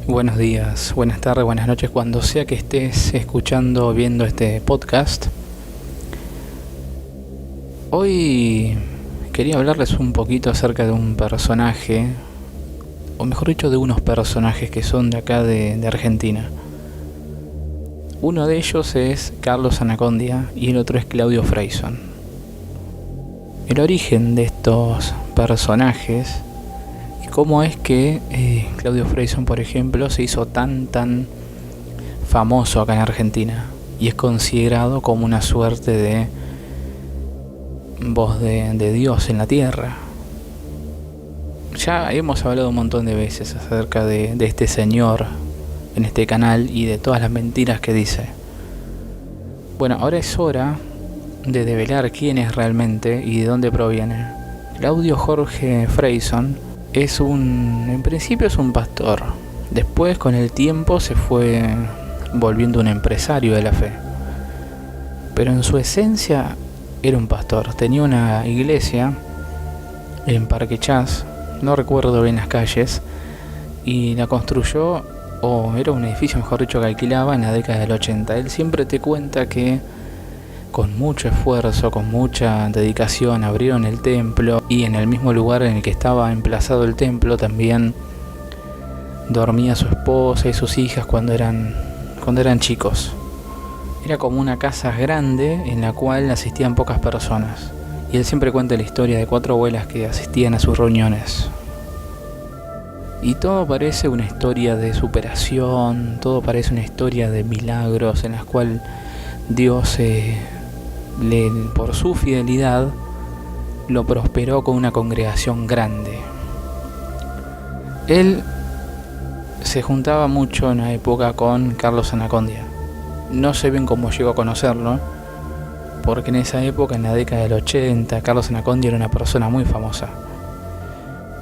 Buenos días, buenas tardes, buenas noches, cuando sea que estés escuchando o viendo este podcast. Hoy quería hablarles un poquito acerca de un personaje, o mejor dicho, de unos personajes que son de acá de Argentina. Uno de ellos es Carlos Anacondia y el otro es Claudio Freyson. El origen de estos personajes y cómo es que Claudio Freyson, por ejemplo, se hizo tan famoso acá en Argentina y es considerado como una suerte de voz de Dios en la tierra. Ya hemos hablado un montón de veces acerca de este señor en este canal y de todas las mentiras que dice. Bueno, ahora es hora de develar quién es realmente y de dónde proviene. Claudio Jorge Freyson en principio es un pastor. Después, con el tiempo, se fue volviendo un empresario de la fe. Pero en su esencia era un pastor. Tenía una iglesia en Parque Chas, no recuerdo bien las calles, y la construyó, o era un edificio, mejor dicho, que alquilaba en la década del 80. Él siempre te cuenta que con mucho esfuerzo, con mucha dedicación, abrieron el templo, y en el mismo lugar en el que estaba emplazado el templo también dormía su esposa y sus hijas cuando eran chicos. Era como una casa grande en la cual asistían pocas personas, y él siempre cuenta la historia de 4 abuelas que asistían a sus reuniones. Y todo parece una historia de superación, todo parece una historia de milagros en las cuales Dios por su fidelidad lo prosperó con una congregación grande. Él se juntaba mucho en la época con Carlos Anacondia. No sé bien cómo llegó a conocerlo, porque en esa época, en la década del 80, Carlos Anacondia era una persona muy famosa.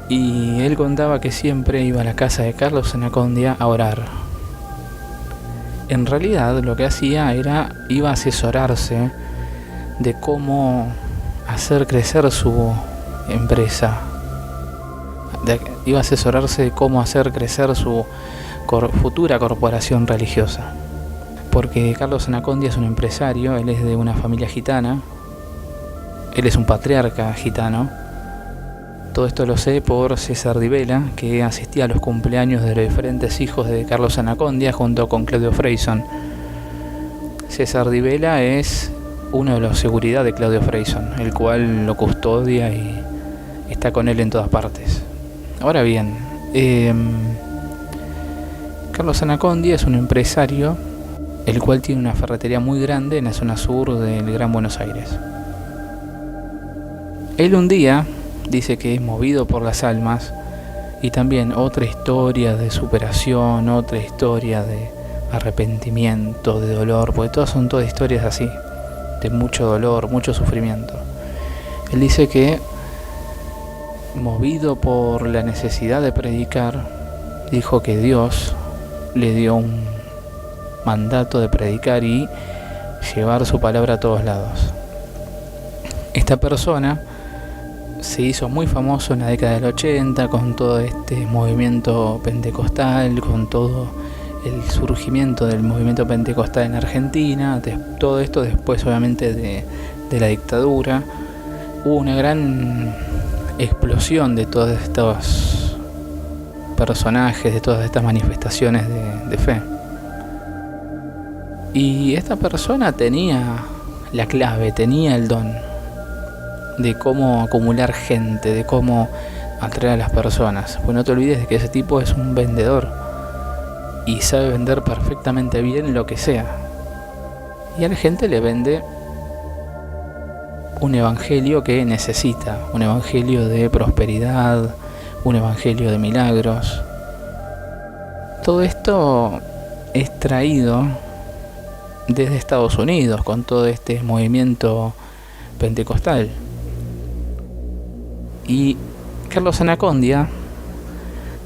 Y él contaba que siempre iba a la casa de Carlos Anacondia a orar. En realidad lo que hacía iba a asesorarse de cómo hacer crecer su empresa. Iba a asesorarse de cómo hacer crecer su futura corporación religiosa. Porque Carlos Anacondia es un empresario, él es de una familia gitana, él es un patriarca gitano. Todo esto lo sé por César Di Vela, que asistía a los cumpleaños de los diferentes hijos de Carlos Anacondia junto con Claudio Freyson. César Di Vela es uno de los seguridad de Claudio Freyson, el cual lo custodia y está con él en todas partes. Ahora bien, Carlos Anacondia es un empresario, el cual tiene una ferretería muy grande en la zona sur del Gran Buenos Aires. Él un día dice que es movido por las almas, y también otra historia de superación, otra historia de arrepentimiento, de dolor, porque son todas historias así, de mucho dolor, mucho sufrimiento. Él dice que, movido por la necesidad de predicar, dijo que Dios le dio un mandato de predicar y llevar su palabra a todos lados. Esta persona se hizo muy famoso en la década del 80 con todo este movimiento pentecostal, con todo el surgimiento del movimiento pentecostal en Argentina. Todo esto después, obviamente, de la dictadura. Hubo una gran explosión de todos estos personajes, de todas estas manifestaciones de fe. Y esta persona tenía la clave, tenía el don de cómo acumular gente, de cómo atraer a las personas. Pues no te olvides de que ese tipo es un vendedor y sabe vender perfectamente bien lo que sea. Y a la gente le vende un evangelio que necesita, un evangelio de prosperidad, un evangelio de milagros. Todo esto es traído desde Estados Unidos con todo este movimiento pentecostal. Y Carlos Anacondia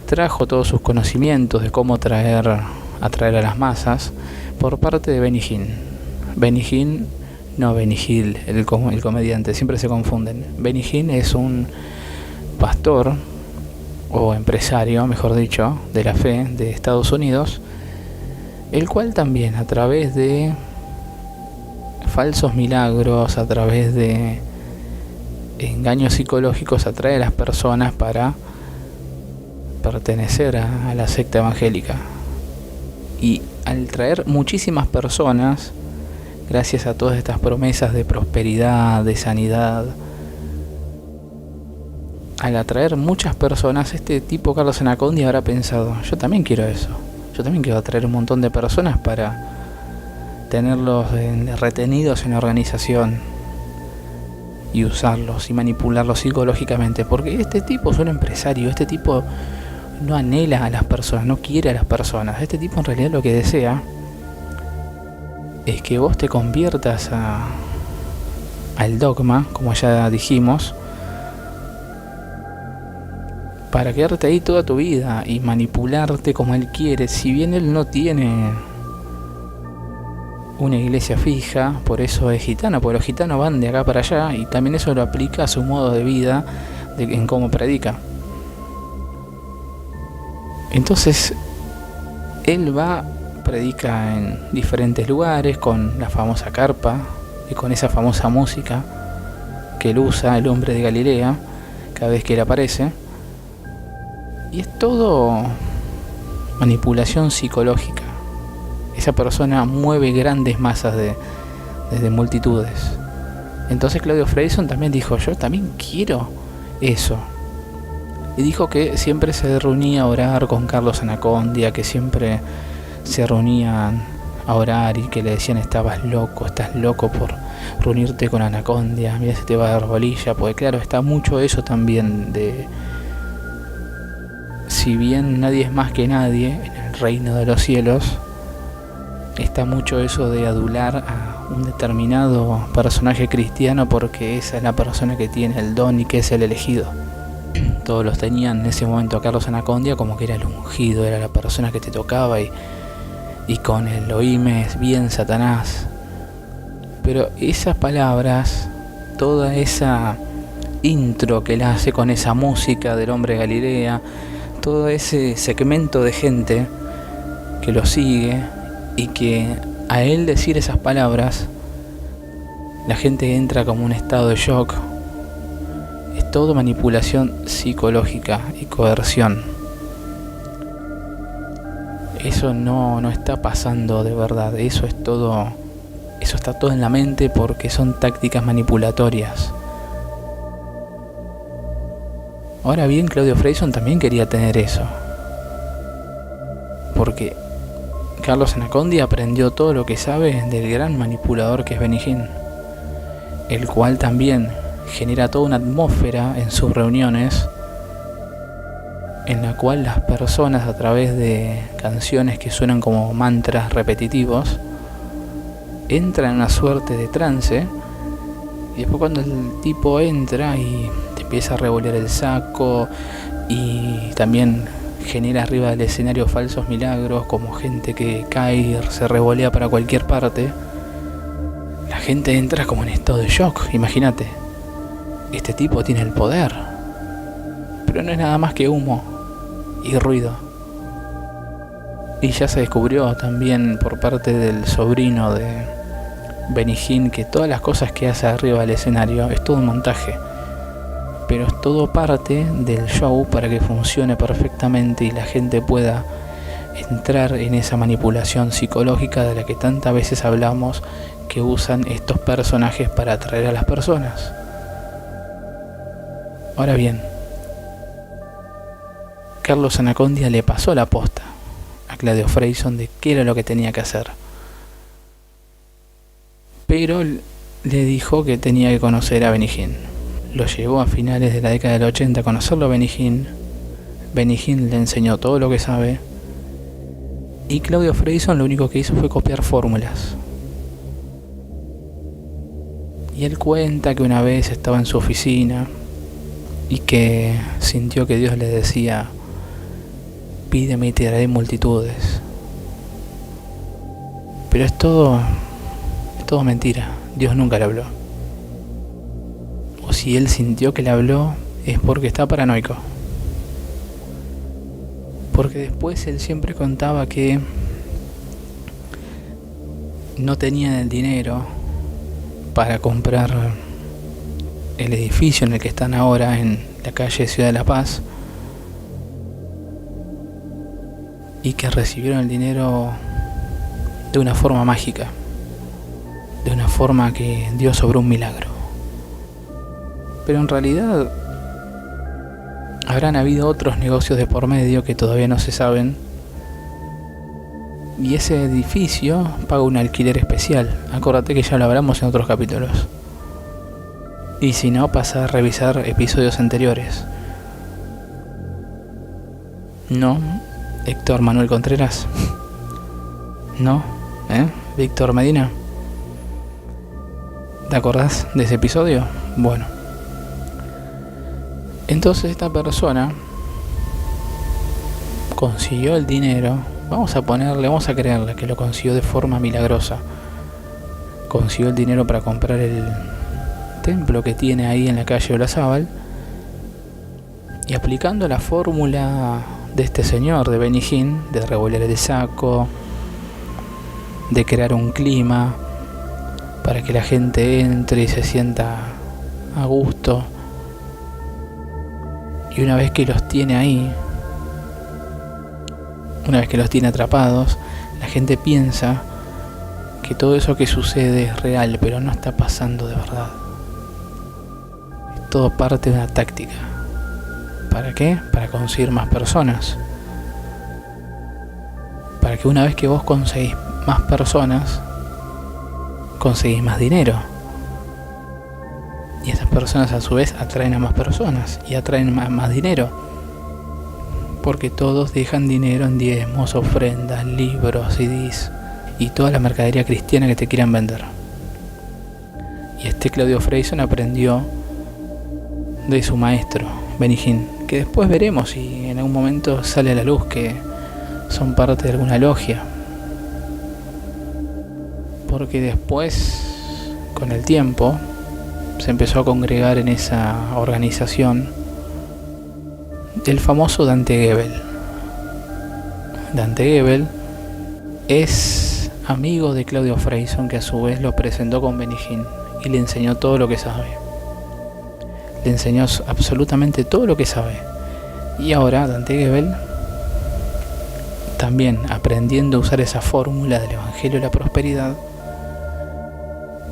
trajo todos sus conocimientos de cómo atraer a las masas por parte de Benny Hinn. Benny Hinn, no Benny Hill, el comediante, siempre se confunden. Benny Hinn es un pastor o empresario, mejor dicho, de la fe de Estados Unidos, el cual también a través de falsos milagros, a través de engaños psicológicos, atrae a las personas para pertenecer a la secta evangélica. Y al traer muchísimas personas, gracias a todas estas promesas de prosperidad, de sanidad, al atraer muchas personas, este tipo Carlos Anacondia habrá pensado, yo también quiero eso, yo también quiero atraer un montón de personas para tenerlos retenidos en la organización y usarlos y manipularlos psicológicamente, porque este tipo es un empresario, este tipo no anhela a las personas, no quiere a las personas, este tipo en realidad lo que desea es que vos te conviertas al dogma, como ya dijimos, para quedarte ahí toda tu vida y manipularte como él quiere. Si bien él no tiene una iglesia fija, por eso es gitano, porque los gitanos van de acá para allá, y también eso lo aplica a su modo de vida, en cómo predica. Entonces él predica en diferentes lugares con la famosa carpa y con esa famosa música que él usa, el hombre de Galilea, cada vez que él aparece. Y es todo manipulación psicológica. Esa persona mueve grandes masas de multitudes. Entonces Claudio Freyson también dijo, yo también quiero eso. Y dijo que siempre se reunía a orar con Carlos Anacondia, que siempre se reunían a orar y que le decían, estás loco por reunirte con Anacondia, mira se te va a dar bolilla, porque claro, está mucho eso también de... Si bien nadie es más que nadie en el reino de los cielos, está mucho eso de adular a un determinado personaje cristiano porque esa es la persona que tiene el don y que es el elegido. Todos los tenían en ese momento a Carlos Anacondia como que era el ungido, era la persona que te tocaba y con el oíme bien Satanás. Pero esas palabras, toda esa intro que él hace con esa música del hombre de Galilea, todo ese segmento de gente que lo sigue y que a él decir esas palabras, la gente entra como un estado de shock. Es todo manipulación psicológica y coerción. Eso no está pasando de verdad, eso está todo en la mente porque son tácticas manipulatorias. Ahora bien, Claudio Freyson también quería tener eso, porque Carlos Anacondia aprendió todo lo que sabe del gran manipulador que es Benny Hinn, el cual también genera toda una atmósfera en sus reuniones en la cual las personas, a través de canciones que suenan como mantras repetitivos, entran en una suerte de trance, y después cuando el tipo entra y te empieza a revolear el saco y también genera arriba del escenario falsos milagros como gente que cae y se revolea para cualquier parte, la gente entra como en estado de shock. Imagínate, este tipo tiene el poder, pero no es nada más que humo y ruido. Y ya se descubrió también por parte del sobrino de Benny Hinn que todas las cosas que hace arriba del escenario es todo un montaje, pero es todo parte del show para que funcione perfectamente y la gente pueda entrar en esa manipulación psicológica de la que tantas veces hablamos, que usan estos personajes para atraer a las personas. Ahora bien, Carlos Anacondia le pasó la posta a Claudio Freyson de qué era lo que tenía que hacer, pero le dijo que tenía que conocer a Benny Hinn. Lo llevó a finales de la década del 80 a conocerlo a Benny Hinn. Benny Hinn le enseñó todo lo que sabe y Claudio Freyson lo único que hizo fue copiar fórmulas. Y él cuenta que una vez estaba en su oficina y que sintió que Dios le decía: pídeme y te daré multitudes. Pero es todo mentira. Dios nunca le habló. O si él sintió que le habló, es porque está paranoico. Porque después él siempre contaba que no tenían el dinero para comprar el edificio en el que están ahora en la calle Ciudad de la Paz, y que recibieron el dinero de una forma mágica, de una forma que Dios obró un milagro. Pero en realidad habrán habido otros negocios de por medio que todavía no se saben, y ese edificio paga un alquiler especial. Acuérdate que ya lo hablamos en otros capítulos, y si no, pasa a revisar episodios anteriores. ¿No, Héctor Manuel Contreras? ¿No? ¿Víctor Medina? ¿Te acordás de ese episodio? Bueno, entonces esta persona consiguió el dinero. Vamos a creerle que lo consiguió de forma milagrosa. Consiguió el dinero para comprar el templo que tiene ahí en la calle Olazábal, y aplicando la fórmula de este señor, de Benny Hinn, de revolver el saco, de crear un clima para que la gente entre y se sienta a gusto, y una vez que los tiene ahí, una vez que los tiene atrapados, la gente piensa que todo eso que sucede es real, pero no está pasando de verdad. Es todo parte de una táctica. ¿Para qué? Para conseguir más personas. Para que una vez que vos conseguís más personas, conseguís más dinero. Y esas personas a su vez atraen a más personas y atraen más dinero. Porque todos dejan dinero en diezmos, ofrendas, libros, CDs y toda la mercadería cristiana que te quieran vender. Y este Claudio Freyson aprendió de su maestro, Benny Hinn, que después veremos si en algún momento sale a la luz que son parte de alguna logia. Porque después, con el tiempo, se empezó a congregar en esa organización el famoso Dante Gebel. Dante Gebel es amigo de Claudio Freyson, que a su vez lo presentó con Benny Hinn y le enseñó todo lo que sabe. Le enseñó absolutamente todo lo que sabe. Y ahora Dante Gebel, también aprendiendo a usar esa fórmula del Evangelio de la Prosperidad,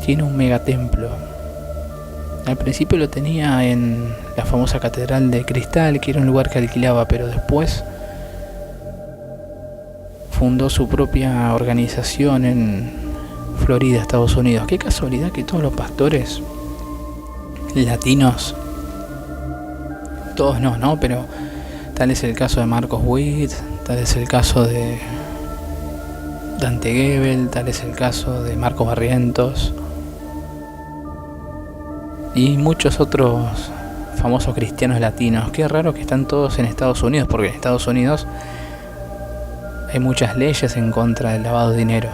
tiene un megatemplo. Al principio lo tenía en la famosa Catedral de Cristal, que era un lugar que alquilaba, pero después fundó su propia organización en Florida, Estados Unidos. Qué casualidad que todos los pastores latinos, todos no, pero tal es el caso de Marcos Witt, tal es el caso de Dante Gebel, tal es el caso de Marcos Barrientos y muchos otros famosos cristianos latinos. Qué raro que están todos en Estados Unidos, porque en Estados Unidos hay muchas leyes en contra del lavado de dinero,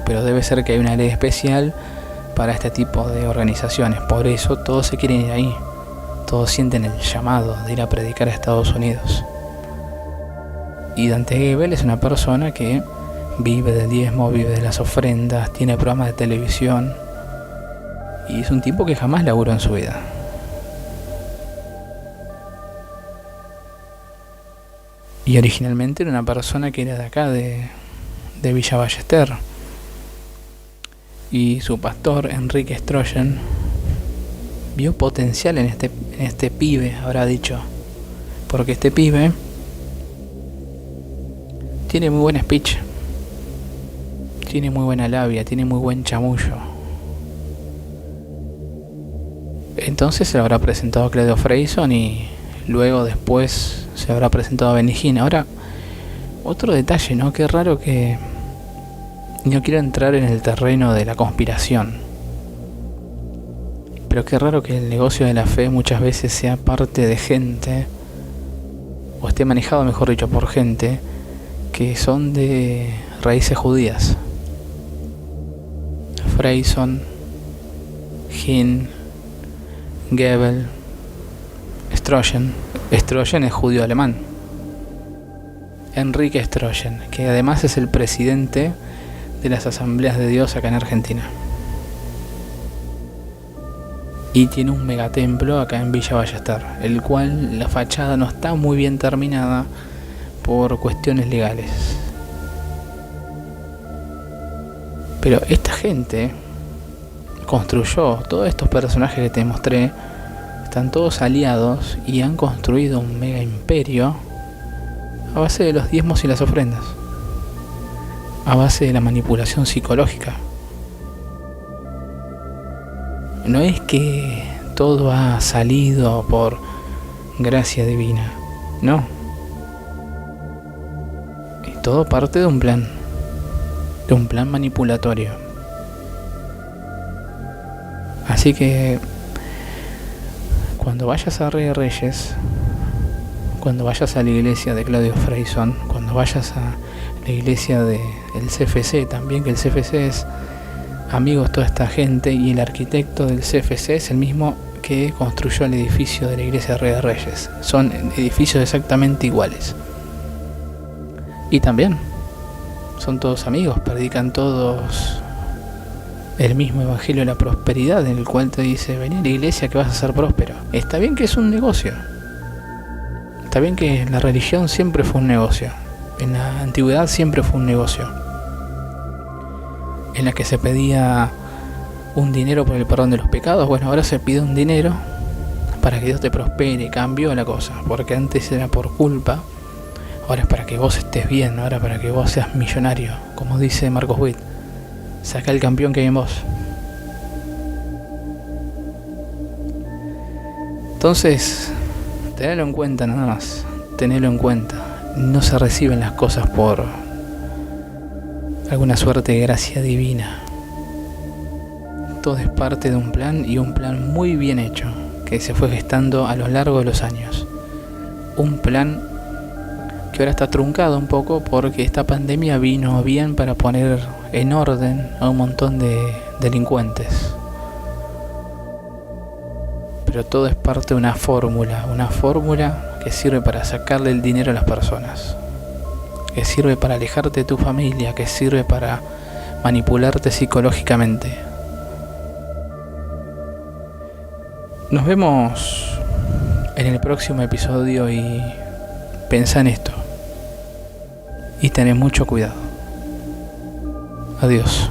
pero debe ser que hay una ley especial para este tipo de organizaciones. Por eso todos se quieren ir ahí, todos sienten el llamado de ir a predicar a Estados Unidos. Y Dante Gebel es una persona que vive del diezmo, vive de las ofrendas, tiene programas de televisión, y es un tipo que jamás laburó en su vida. Y originalmente era una persona que era de acá, de Villa Ballester. Y su pastor, Enrique Strogen, vio potencial en este pibe, habrá dicho. Porque este pibe tiene muy buen speech, tiene muy buena labia, tiene muy buen chamullo. Entonces se lo habrá presentado a Claudio Freyson y luego después se habrá presentado a Benny Hinn. Ahora, otro detalle, ¿no? Qué raro que... No quiero entrar en el terreno de la conspiración, pero qué raro que el negocio de la fe muchas veces sea parte de gente, o esté manejado, mejor dicho, por gente que son de raíces judías. Freyson, Hinn, Gebel, Strogen. Strogen es judío alemán. Enrique Strogen, que además es el presidente de las Asambleas de Dios acá en Argentina. Y tiene un megatemplo acá en Villa Ballester, el cual la fachada no está muy bien terminada por cuestiones legales. Pero esta gente construyó, todos estos personajes que te mostré, están todos aliados y han construido un mega imperio a base de los diezmos y las ofrendas, a base de la manipulación psicológica. No es que todo ha salido por gracia divina, no. Es todo parte de un plan manipulatorio. Así que cuando vayas a Rey de Reyes, cuando vayas a la iglesia de Claudio Freyson, cuando vayas a la iglesia del CFC también, que el CFC es amigos toda esta gente, y el arquitecto del CFC es el mismo que construyó el edificio de la iglesia de Rey de Reyes. Son edificios exactamente iguales. Y también son todos amigos, predican todos el mismo evangelio de la prosperidad, en el cual te dice: vení a la iglesia que vas a ser próspero. Está bien que es un negocio. Está bien que la religión siempre fue un negocio. En la antigüedad siempre fue un negocio, en la que se pedía un dinero por el perdón de los pecados. Bueno, ahora se pide un dinero para que Dios te prospere. Cambió la cosa, porque antes era por culpa, ahora es para que vos estés bien, ahora para que vos seas millonario. Como dice Marcos Witt: saca el campeón que hay en vos. Entonces, tenelo en cuenta nada más, tenelo en cuenta. No se reciben las cosas por alguna suerte de gracia divina. Todo es parte de un plan, y un plan muy bien hecho, que se fue gestando a lo largo de los años. Un plan que ahora está truncado un poco porque esta pandemia vino bien para poner en orden a un montón de delincuentes. Pero todo es parte de una fórmula que sirve para sacarle el dinero a las personas, que sirve para alejarte de tu familia, que sirve para manipularte psicológicamente. Nos vemos en el próximo episodio, y pensá en esto y tened mucho cuidado. Adiós.